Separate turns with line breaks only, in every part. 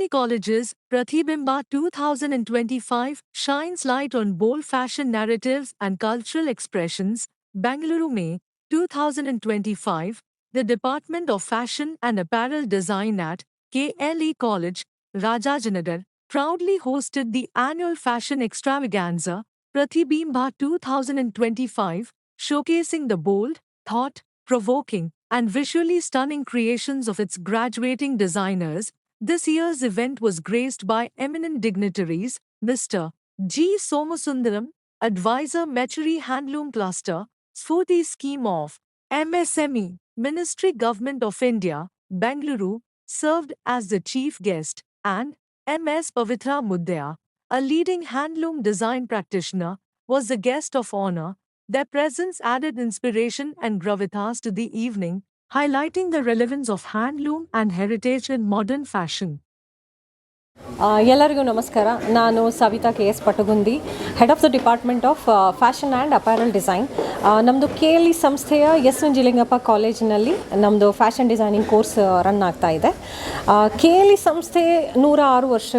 KLE College's Pratibimba 2025 shines light on bold fashion narratives and cultural expressions. Bengaluru, May 2025. The Department of Fashion and Apparel Design at KLE College, Rajajinagar, proudly hosted the annual fashion extravaganza, Pratibimba 2025, showcasing the bold, thought-provoking, and visually stunning creations of its graduating designers. This year's event was graced by eminent dignitaries, Mr. G. Somasundaram, Advisor Mechery Handloom Cluster, Sfurti Scheme of MSME, Ministry Government of India, Bengaluru, served as the chief guest, and M.S. Pavitra Mudaya, a leading handloom design practitioner, was the guest of honor. Their presence added inspiration and gravitas to the evening, highlighting the relevance of handloom and heritage in modern fashion.
ಎಲ್ಲರಿಗೂ ನಮಸ್ಕಾರ. ನಾನು Savita K S Patagundi, head of the department of fashion and apparel design. ನಮ್ಮದು KLE ಸಂಸ್ಥೆಯ S Nijalingappa ಕಾಲೇಜಿನಲ್ಲಿ ನಮ್ಮದು fashion designing course run ಆಗ್ತಾ ಇದೆ. KLE ಸಂಸ್ಥೆ 106 ವರ್ಷ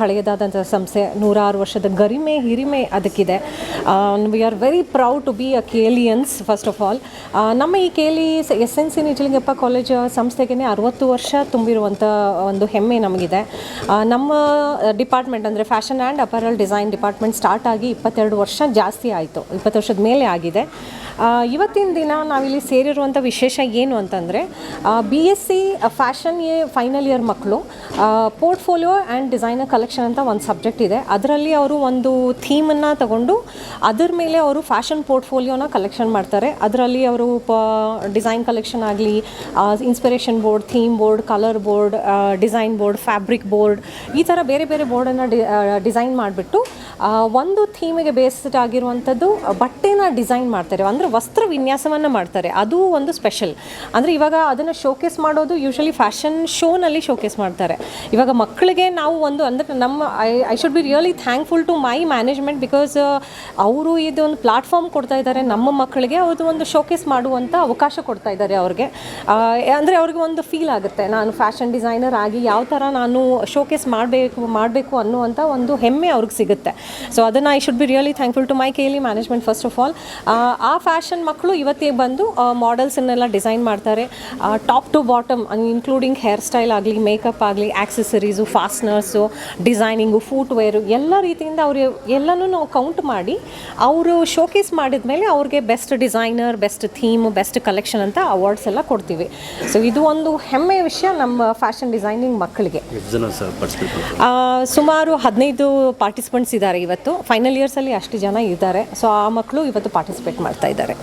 ಹಳೆಯದಾದಂಥ ಸಂಸ್ಥೆ, 106 ವರ್ಷದ ಗರಿಮೆ ಹಿರಿಮೆ ಅದಕ್ಕಿದೆ. We are very proud to be a KLEians first of all. ನಮ್ಮ ಈ KLE SNC ನಿಜಲಿಂಗಪ್ಪ ಕಾಲೇಜ್ ಸಂಸ್ಥೆಗೆ 60 ವರ್ಷ ತುಂಬಿರುವಂಥ ಒಂದು ಹೆಮ್ಮೆ ನಮಗಿದೆ. ನಮ್ಮ ಡಿಪಾರ್ಟ್ಮೆಂಟ್ ಅಂದರೆ fashion and apparel design department start ಆಗಿ 22 ವರ್ಷ ಜಾಸ್ತಿ ಆಯಿತು, 20 ವರ್ಷದ ಮೇಲೆ ಆಗಿದೆ. ಇವತ್ತಿನ ದಿನ ನಾವಿಲ್ಲಿ ಸೇರಿರುವಂಥ ವಿಶೇಷ ಏನು ಅಂತಂದರೆ, BSc ಫ್ಯಾಷನ್ ಫೈನಲ್ ಇಯರ್ ಮಕ್ಕಳು ಪೋರ್ಟ್ಫೋಲಿಯೋ ಆ್ಯಂಡ್ ಡಿಸೈನರ್ ಕಲೆಕ್ಷನ್ ಅಂತ ಒಂದು ಸಬ್ಜೆಕ್ಟ್ ಇದೆ. ಅದರಲ್ಲಿ ಅವರು ಒಂದು ಥೀಮನ್ನು ತಗೊಂಡು ಅದರ ಮೇಲೆ ಅವರು ಫ್ಯಾಷನ್ ಪೋರ್ಟ್ಫೋಲಿಯೋನ ಕಲೆಕ್ಷನ್ ಮಾಡ್ತಾರೆ. ಅದರಲ್ಲಿ ಅವರು ಡಿಸೈನ್ ಕಲೆಕ್ಷನ್ ಆಗಲಿ, inspiration board, theme board, colour board, design board, fabric board, ಈ ಥರ ಬೇರೆ ಬೇರೆ ಬೋರ್ಡನ್ನು ಡಿಸೈನ್ ಮಾಡಿಬಿಟ್ಟು ಒಂದು ಥೀಮಿಗೆ ಬೇಸ್ಡ್ ಆಗಿರುವಂಥದ್ದು ಬಟ್ಟೆನ ಡಿಸೈನ್ ಮಾಡ್ತಾರೆ, ಅಂದರೆ ವಸ್ತ್ರ ವಿನ್ಯಾಸವನ್ನು ಮಾಡ್ತಾರೆ. ಅದು ಒಂದು ಸ್ಪೆಷಲ್. ಅಂದರೆ ಇವಾಗ ಅದನ್ನು ಶೋಕೇಸ್ ಮಾಡೋದು ಯೂಶ್ವಲಿ ಫ್ಯಾಷನ್ ಶೋನಲ್ಲಿ ಶೋಕೇಸ್ ಮಾಡ್ತಾರೆ. ಇವಾಗ ಮಕ್ಕಳಿಗೆ ನಾವು ಅಂದರೆ ನಮ್ಮ I should be really thankful to my management, because ಅವರು ಇದೊಂದು ಪ್ಲಾಟ್ಫಾರ್ಮ್ ಕೊಡ್ತಾ ಇದ್ದಾರೆ ನಮ್ಮ ಮಕ್ಕಳಿಗೆ. ಅವ್ರದ್ದು ಒಂದು ಶೋಕೇಸ್ ಮಾಡುವಂಥ ಅವಕಾಶ ಕೊಡ್ತಾ ಇದ್ದಾರೆ ಅವ್ರಿಗೆ. ಅಂದರೆ ಅವ್ರಿಗೆ ಒಂದು ಫೀಲ್ ಆಗುತ್ತೆ, ನಾನು ಫ್ಯಾಷನ್ ಡಿಸೈನರ್ ಆಗಿ ಯಾವ ಥರ ನಾನು ಶೋಕೇಸ್ ಮಾಡಬೇಕು ಅನ್ನುವಂಥ ಒಂದು ಹೆಮ್ಮೆ ಅವ್ರಿಗೆ ಸಿಗುತ್ತೆ. ಸೊ ಅದನ್ನು I should be really thankful to my KLE management first of all. ಆ ಫ್ಯಾಷನ್ ಮಕ್ಕಳು ಇವತ್ತಿಗೆ ಬಂದು ಮಾಡೆಲ್ಸನ್ನೆಲ್ಲ ಡಿಸೈನ್ ಮಾಡ್ತಾರೆ, top to bottom, including hair style ಆಗಲಿ, ಮೇಕಪ್ ಆಗಲಿ, ಆಕ್ಸೆಸರೀಸು, ಫಾಸ್ಟ್ನರ್ಸು, ಡಿಸೈನಿಂಗು, ಫೂಟ್ವೇರು, ಎಲ್ಲ ರೀತಿಯಿಂದ ಅವರು ಎಲ್ಲನೂ ನಾವು ಕೌಂಟ್ ಮಾಡಿ ಅವರು ಶೋಕೇಸ್ ಮಾಡಿದ ಮೇಲೆ ಅವ್ರಿಗೆ best designer, best theme, best collection ಅಂತ ಅವಾರ್ಡ್ಸ್ ಎಲ್ಲ ಕೊಡ್ತೀವಿ. ಸೊ ಇದು ಒಂದು ಹೆಮ್ಮೆಯ ವಿಷಯ ನಮ್ಮ ಫ್ಯಾಷನ್ ಡಿಸೈನಿಂಗ್ ಮಕ್ಕಳಿಗೆ. ಸುಮಾರು 15 ಪಾರ್ಟಿಸಿಪೆಂಟ್ಸ್ ಇದ್ದಾರೆ ಇವತ್ತು. ಫೈನಲ್ ಇಯರ್ಸಲ್ಲಿ ಅಷ್ಟು ಜನ ಇದ್ದಾರೆ. ಸೊ ಆ ಮಕ್ಕಳು ಇವತ್ತು ಪಾರ್ಟಿಸಿಪೇಟ್ ಮಾಡ್ತಾ ಇದ್ದಾರೆ.